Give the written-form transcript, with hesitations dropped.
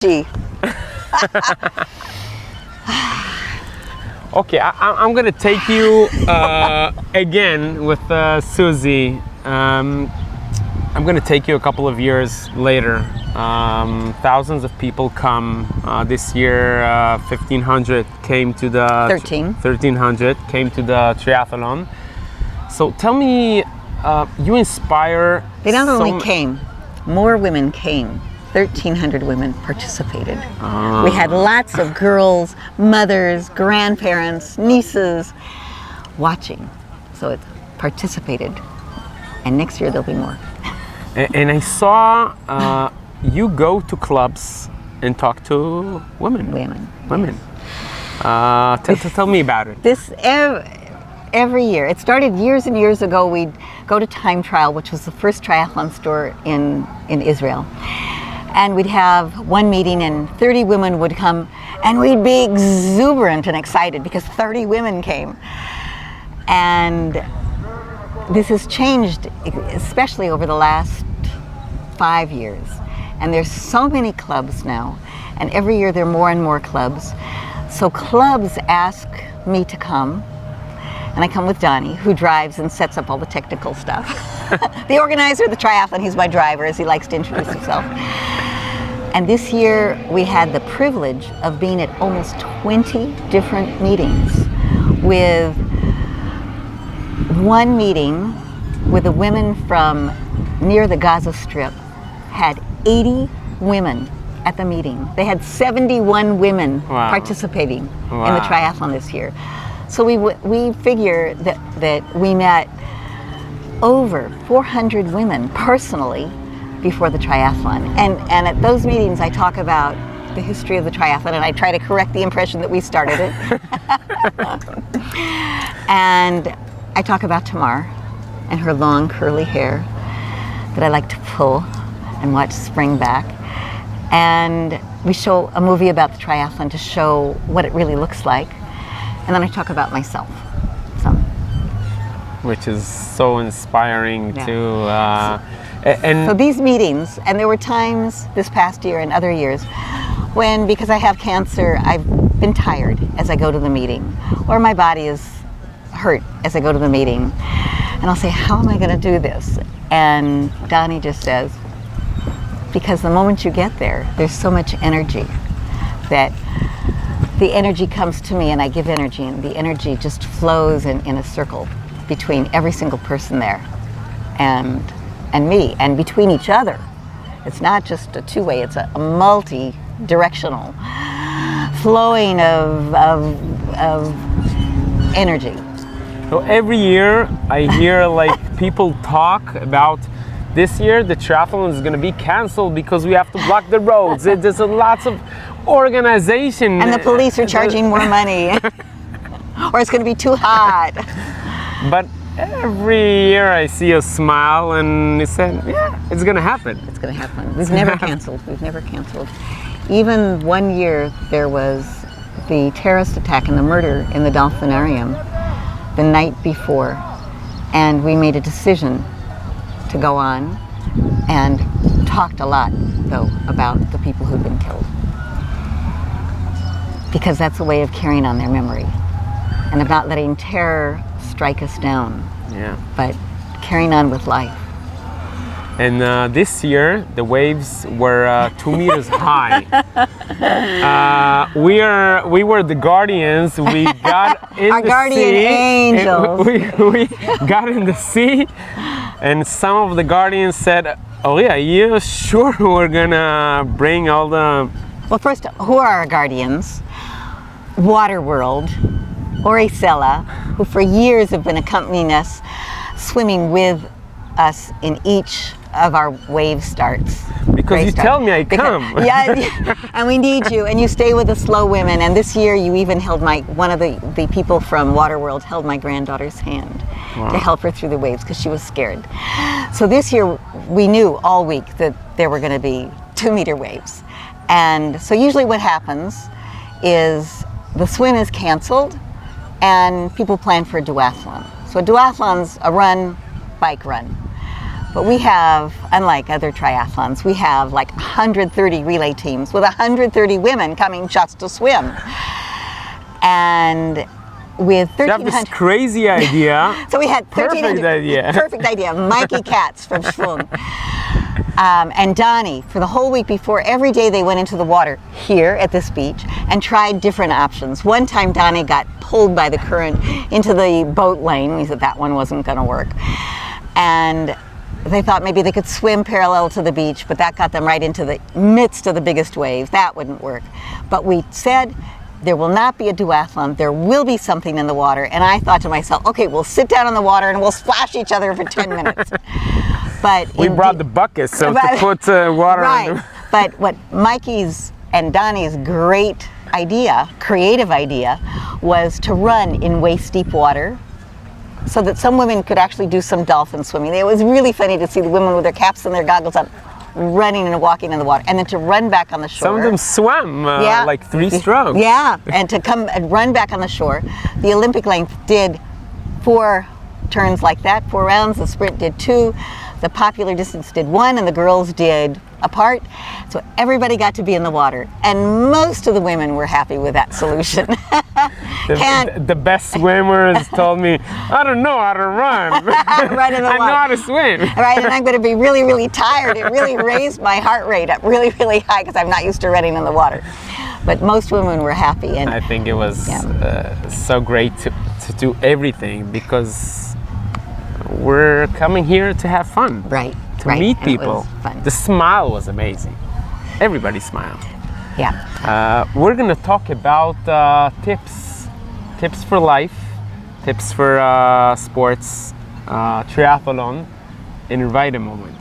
Gee. Okay, I'm gonna take you again with Susie. I'm gonna take you a couple of years later. Thousands of people come this year. 1,500 came to the 1,300 came to the triathlon. So tell me, you inspire. They not only came, more women came. 1,300 women participated. We had lots of girls, mothers, grandparents, nieces watching. So it participated. And next year there'll be more. And I saw you go to clubs and talk to women. Women. Tell me about it. This every year. It started years and years ago. We'd go to Time Trial, which was the first triathlon store in Israel. And we'd have one meeting and 30 women would come and we'd be exuberant and excited because 30 women came. And this has changed, especially over the last 5 years. And there's so many clubs now, and every year there are more and more clubs. So clubs ask me to come, and I come with Dani, who drives and sets up all the technical stuff. The organizer of the triathlon, he's my driver, as he likes to introduce himself. And this year we had the privilege of being at almost 20 different meetings, with one meeting with the women from near the Gaza Strip had 80 women at the meeting. They had 71 women participating in the triathlon this year. So we figure that we met over 400 women personally before the triathlon. And at those meetings I talk about the history of the triathlon and I try to correct the impression that we started it. And I talk about Tamar and her long curly hair that I like to pull and watch spring back. And we show a movie about the triathlon to show what it really looks like. And then I talk about myself. Which is so inspiring to... So these meetings, and there were times this past year and other years when, because I have cancer, I've been tired as I go to the meeting, or my body is hurt as I go to the meeting. And I'll say, how am I going to do this? And Dani just says, because the moment you get there, there's so much energy that the energy comes to me and I give energy, and the energy just flows in a circle between every single person there and me, and between each other. It's not just a two-way, it's a multi-directional flowing of energy. So every year I hear like people talk about this year the triathlon is going to be canceled because we have to block the roads. There's lots of organization. And the police are charging more money. Or it's going to be too hot. But every year I see a smile and they said, yeah, it's going to happen. It's going to happen. We've never canceled. We've never canceled. Even one year there was the terrorist attack and the murder in the Dolphinarium the night before. And we made a decision to go on and talked a lot, though, about the people who'd been killed. Because that's a way of carrying on their memory and of not letting terror strike us down, but carrying on with life. And this year the waves were 2 meters high. We were the guardians. We got in our the guardian sea. angels. We got in the sea, and some of the guardians said, "Ori, are you sure we're gonna bring all the?" Well, first, who are our guardians? Waterworld, Ori Sela, who for years have been accompanying us, swimming with us in each of our wave starts. Because you tell me I come. Yeah, and we need you, and you stay with the slow women. And this year you even held one of the people from Waterworld held my granddaughter's hand to help her through the waves because she was scared. So this year we knew all week that there were going to be 2-meter waves. And so usually what happens is the swim is canceled and people plan for a duathlon. So a duathlon's a run, bike run. But we have, unlike other triathlons, we have like 130 relay teams with 130 women coming just to swim. And with You have 1,300... this crazy idea. So we had Perfect 1,300... idea. Perfect idea. Mikey Katz from Schwung. And Dani, for the whole week before, every day they went into the water here at this beach and tried different options. One time Dani got pulled by the current into the boat lane. We said that one wasn't going to work. And they thought maybe they could swim parallel to the beach, but that got them right into the midst of the biggest waves. That wouldn't work. But we said, there will not be a duathlon. There will be something in the water. And I thought to myself, okay, we'll sit down in the water and we'll splash each other for 10 minutes. But We brought the buckets, so to put water right. in the... But what Mikey's and Dani's great idea, creative idea, was to run in waist-deep water so that some women could actually do some dolphin swimming. It was really funny to see the women with their caps and their goggles on running and walking in the water, and then to run back on the shore. Some of them swam like 3 strokes. Yeah, and to come and run back on the shore. The Olympic length did 4 turns like that, 4 rounds. The sprint did 2. The popular distance did 1, and the girls did apart. So everybody got to be in the water, and most of the women were happy with that solution. The best swimmers told me, I don't know how to run. Right in the I know water. how to swim. Right, and I'm going to be really, really tired. It really raised my heart rate up really, really high because I'm not used to running in the water. But most women were happy. And I think it was so great to do everything because we're coming here to have fun. right, To right. meet and it people. was fun. The smile was amazing. Everybody smiled. Yeah. We're gonna talk about tips for life, tips for sports, triathlon, in right a moment.